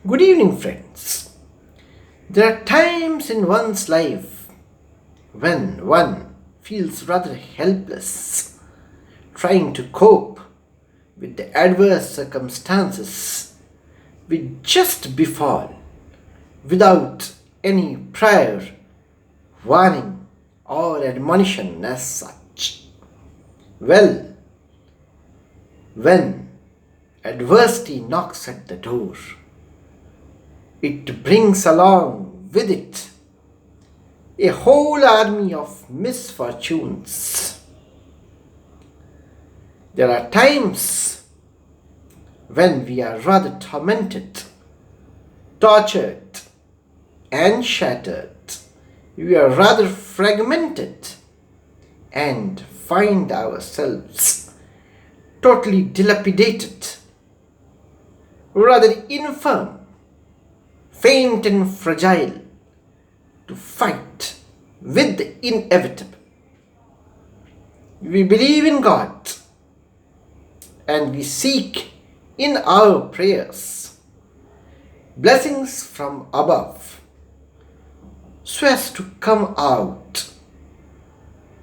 Good evening, friends. There are times in one's life when one feels rather helpless, trying to cope with the adverse circumstances which just befall without any prior warning or admonition as such. Well, when adversity knocks at the door, it brings along with it a whole army of misfortunes. There are times when we are rather tormented, tortured, and shattered. We are rather fragmented and find ourselves totally dilapidated, rather infirm, faint and fragile to fight with the inevitable. We believe in God and we seek in our prayers blessings from above so as to come out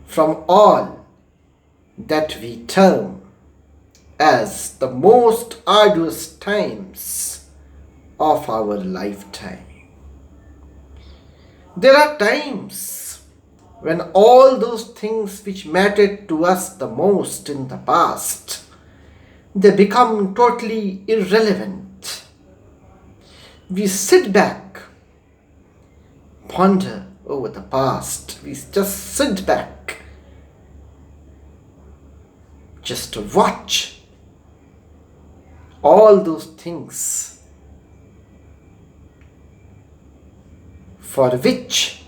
from all that we term as the most arduous times of our lifetime. There are times when all those things which mattered to us the most in the past, they become totally irrelevant. We sit back, ponder over the past. We just sit back, just to watch all those things for which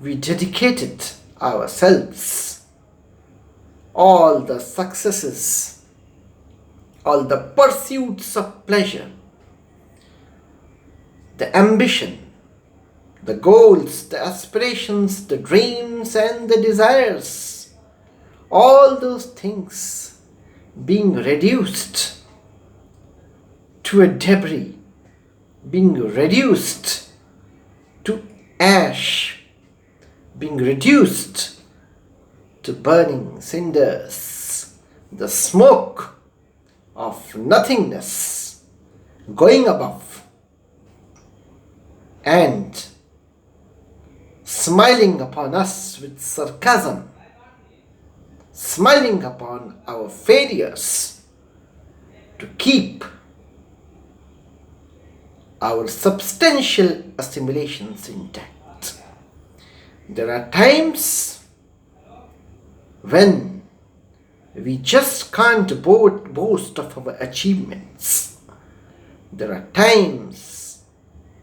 we dedicated ourselves, all the successes, all the pursuits of pleasure, the ambition, the goals, the aspirations, the dreams and the desires, all those things being reduced to a debris, being reduced to ash, being reduced to burning cinders, the smoke of nothingness going above and smiling upon us with sarcasm, smiling upon our failures to keep our substantial assimilations intact. There are times when we just can't boast of our achievements. There are times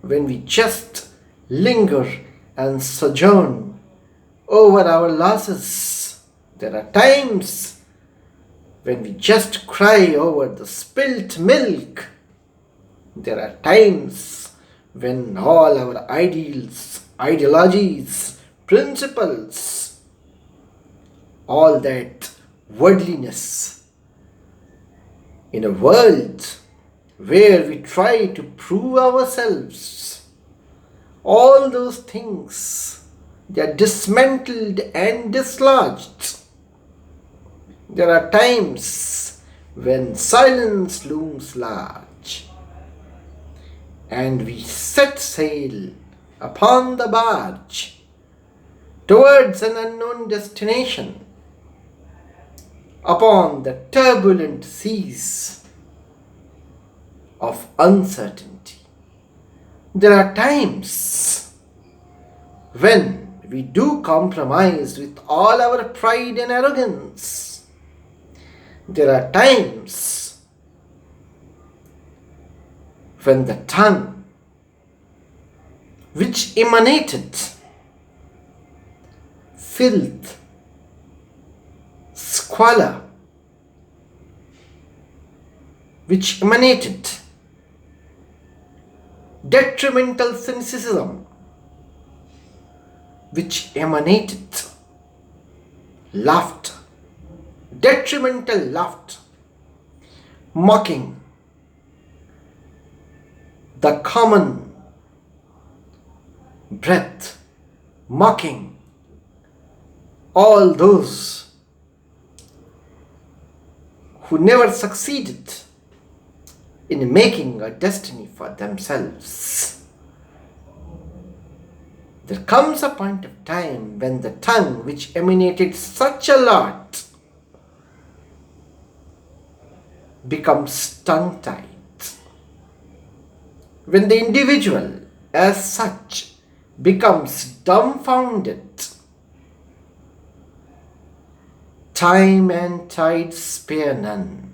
when we just linger and sojourn over our losses. There are times when we just cry over the spilt milk. There are times when all our ideals, ideologies, principles, all that worldliness in a world where we try to prove ourselves, all those things, they are dismantled and dislodged. There are times when silence looms large and we set sail upon the barge towards an unknown destination upon the turbulent seas of uncertainty. There are times when we do compromise with all our pride and arrogance. There are times when the tongue, which emanated filth, squalor, which emanated detrimental cynicism, which emanated laughter, detrimental laughter, mocking, the common breath, mocking all those who never succeeded in making a destiny for themselves. There comes a point of time when the tongue which emanated such a lot becomes tongue-tied. When the individual as such becomes dumbfounded, time and tide spare none.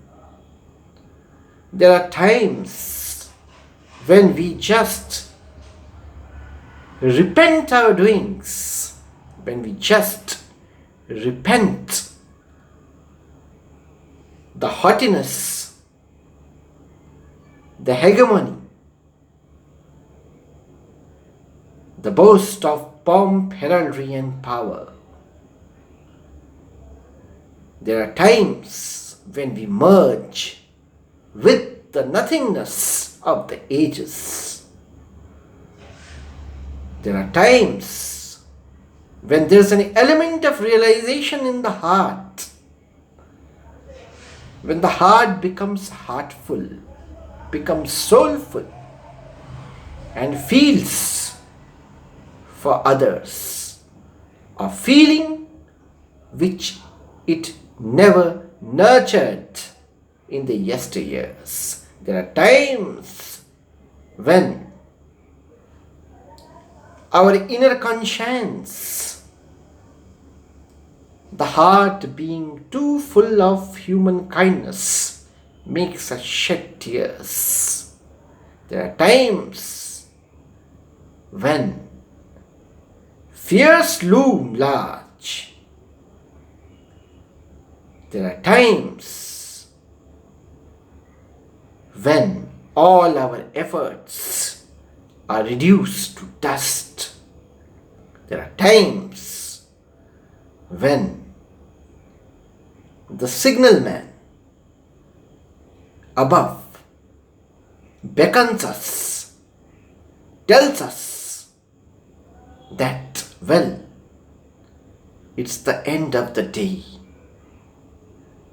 There are times when we just repent our doings, when we just repent the haughtiness, the hegemony, the boast of pomp, heraldry, and power. There are times when we merge with the nothingness of the ages. There are times when there is an element of realization in the heart. When the heart becomes heartful, becomes soulful, and feels for others, a feeling which it never nurtured in the yesteryears. There are times when our inner conscience, the heart being too full of human kindness, makes us shed tears. There are times when fears loom large. There are times when all our efforts are reduced to dust. There are times when the signalman above beckons us, tells us that, well, it's the end of the day.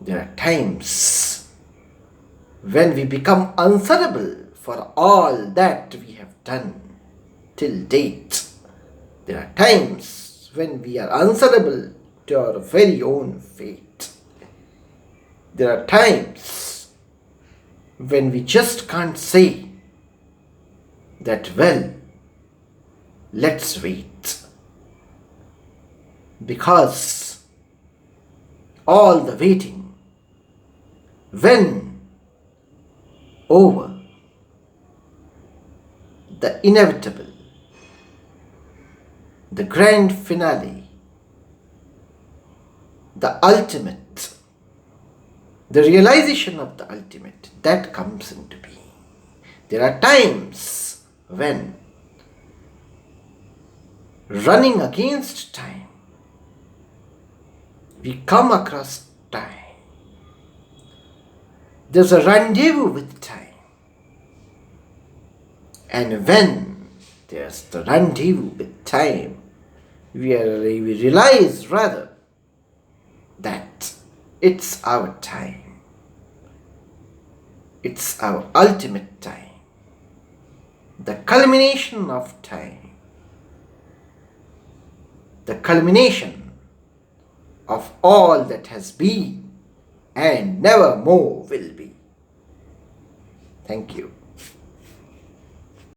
There are times when we become answerable for all that we have done till date. There are times when we are answerable to our very own fate. There are times when we just can't say that, well, let's wait. Because all the waiting, when over, the inevitable, the grand finale, the ultimate, the realization of the ultimate, that comes into being. There are times when running against time, we come across time. There's a rendezvous with time. And when there's the rendezvous with time, we realize rather that it's our time. It's our ultimate time. The culmination of time. The culmination of all that has been and never more will be. Thank you.